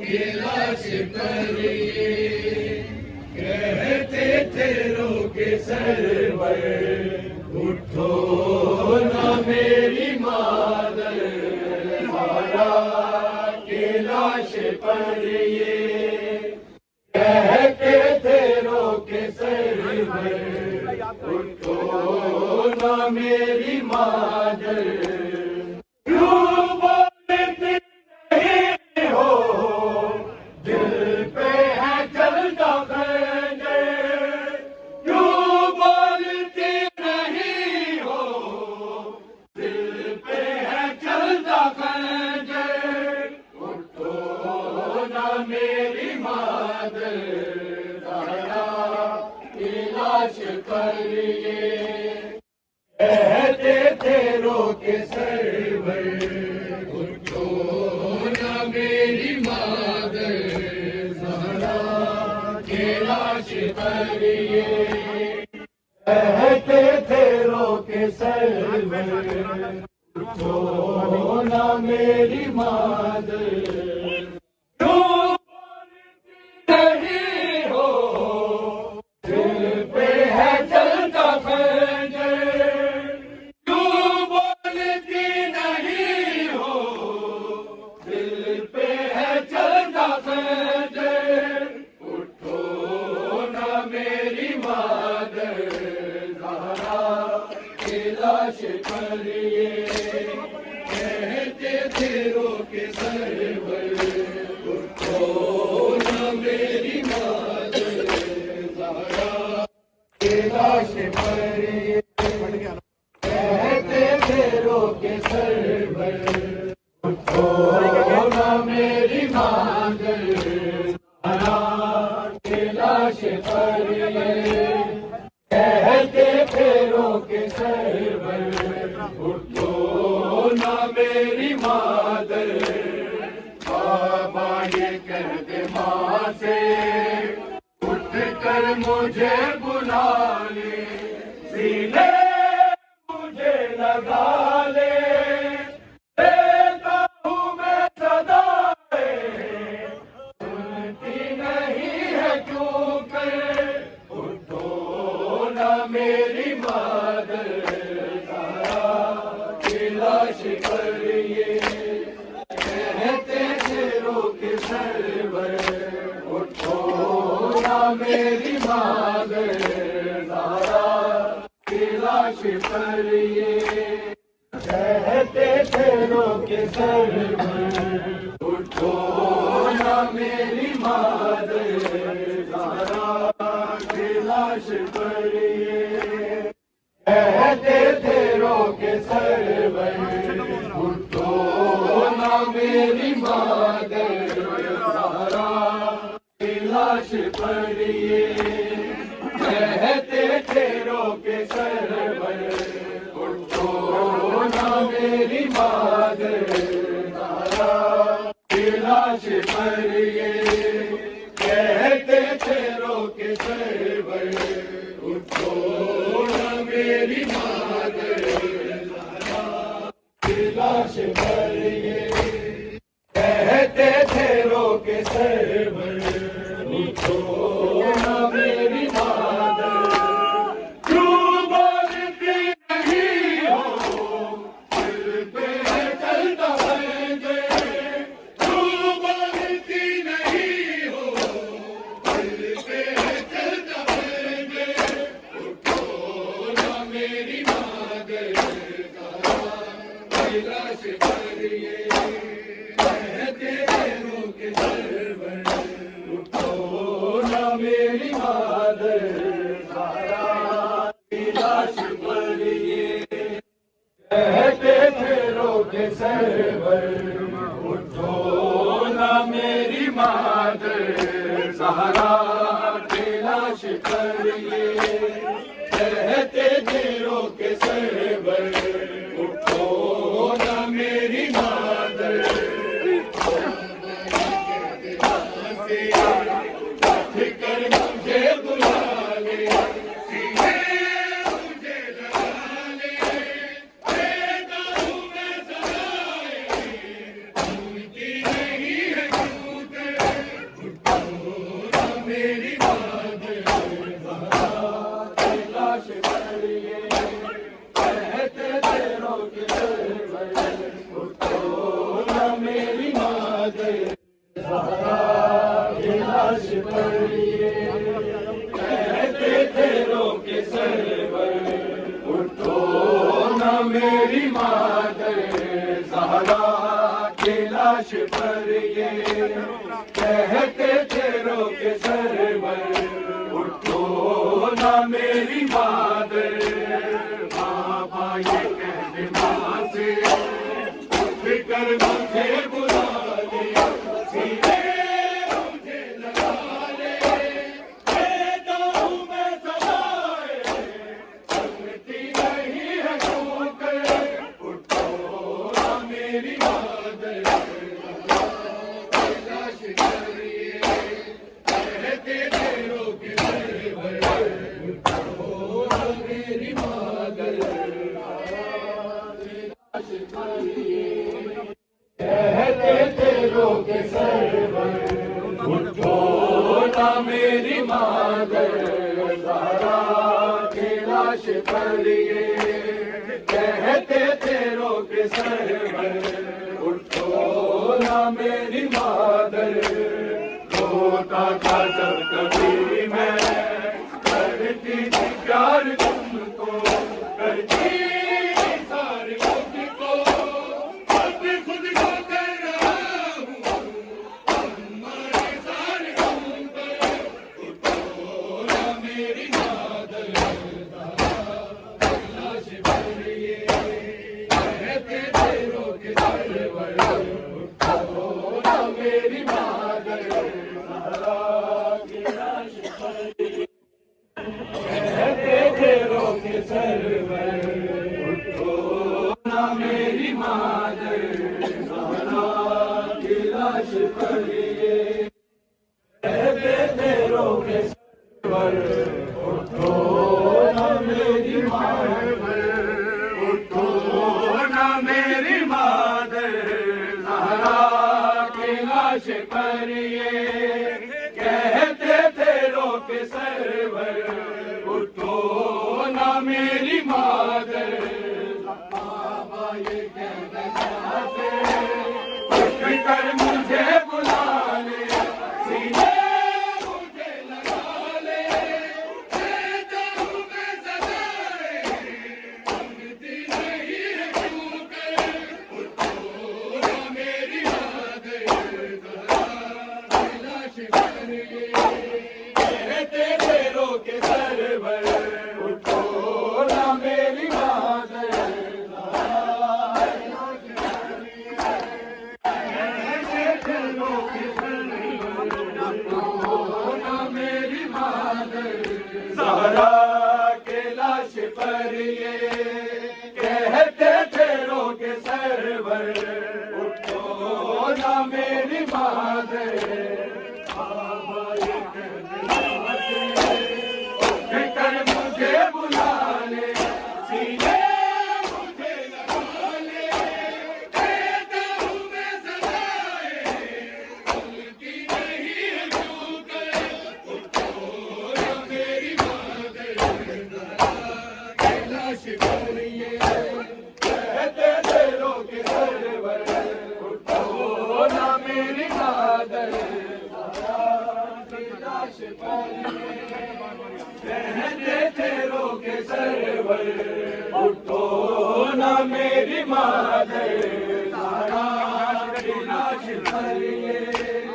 کی لاش پر یہ کہتے تھے لوگ سرور اٹھو نہ میری مادر زہرا کی لاش پر یہ کہتے تھے لوگ سرور اٹھو نہ میری مادر کہتے تھے روک سرور اٹھو نہ میری مادر زہرا کی لاش پر یہ کہتے تھے روک سرور اٹھو نہ میری مادر کہتے تھے روک سرور اٹھو نہ میری مادر زہرا کی لاش پر یہ کہتے تھے روک سرور اٹھو نہ میری مادر زہرا کی لاش پر یہ کہتے تھے روک سرور اٹھو نہ میری مادر بابا یہ کہہ دے ماں سے اٹھ کر مجھے بلا لے سینے مجھے لگا لے دیتا ہوں میں صدائے سنتی نہیں ہے کیوں کر اٹھو نہ میری مادر زہرا کی لاش پر یہ کہتے تھے روک سرور اٹھو نہ میری مادر زہرا کی لاش پر یہ کہتے تھے روک سرور اٹھو نہ میری مادر زہرا کی لاش پر یہ کہتے تھے روک سرور اٹھو نہ میری مادر زہرا کی لاش پر یہ کہتے تھے روک سرور اٹھو نہ میری مادر زہرا کی لاش پر یہ کہتے تھے روک سرور اٹھو نہ میری مادر زہرا کی لاش پر یہ کہتے تھے روک سرور اٹھو نہ میری مادر کیوں بولتی نہیں ہو دل پہ ہے چلتا ہے کیوں بولتی نہیں ہو دل پہ ہے چلتا ہے اٹھو نہ میری مادر زہرا کی لاش پر یہ کہتے تھے روک سرور اٹھو نہ میری مادر زہرا کی لاش پر یہ کہتے تھے روک سرور اٹھو نہ میری مادر زہرا کی لاش پر یہ کہتے تھے روک سرور اٹھو نہ میری مادر کر مجھے بلا لے سینے مجھے لگا لے دیتا ہوں میں سزائے سنتی نہیں ہے کیوں کر لاش پر یہ کہتے تھے رو کے سرور اٹھو نہ میری مادر زہرا کی لاش پر یہ کہتے تھے رو کے سرور اٹھو نہ میری مادر بابا یہ کہنے ماں سے اٹھ کر مجھے بلا لے سینے مجھے لگا لے دیتا ہوں میں سزائے سنتی نہیں ہے ٹھوکر اٹھو نہ میری مادر لاش پر یہ کہتے تھے رو کے سرور اٹھو نہ میری مادر لاش پر یہ کہتے تھے رو کے سرور اٹھو نہ میری مادر زہرا کی لاش پر یہ کہتے تھے رو کے سرور اٹھو نہ میری مادر روتا تھا جب کبھی میں کرتی تھی پیار تم کو کرتی سارے خود کو خود خود کو کر رہا ہوں ہمارے سارے غم پر اٹھو نہ میری مادر لاش پر یہ کہتے تھے رو کے سرور اٹھو نہ میری مادر کی لاش پر کہتے تھے رو کے سرور اٹھو نہ میری مادر زہرا کی لاش پر یہ کہتے تھے رو کے سرور اٹھو نہ میری مادر اٹھو نہ میری مادر زہرا کی لاش پر یہ کہتے تھے رو کے سرور اٹھو نہ میری مادر بابا یہ کہنا چاہتے اٹھ کر مجھے بلا لے سینے مجھے لگا لے دیتا ہوں میں سزائے سنتی نہیں ہے ٹھوکر اٹھو نہ میری مادر زہرا کی لاش پر یہ کہتے تھے رو کے سرور اٹھو نہ میری مادر کہتے تھے رو کے سرور اٹھو نہ میری مادر زہرا کے لاش پر یہ کہتے تھے رو کے سرور اٹھو نہ میری مادر بابا یہ کہنے چاہتے اٹھ کر مجھے بلا لے سینے مجھے لگا لے دیتا ہوں میں سزائے سنتی نہیں ہے ٹھوکر اٹھو نہ میری مادر کی لاش پر یہ کہتے تھے رو کے سرور اٹھو نہ میری مادر کی لاش پر کہتے تھے رو کے سرور اٹھو نہ میری مادر کی لاش پر یہ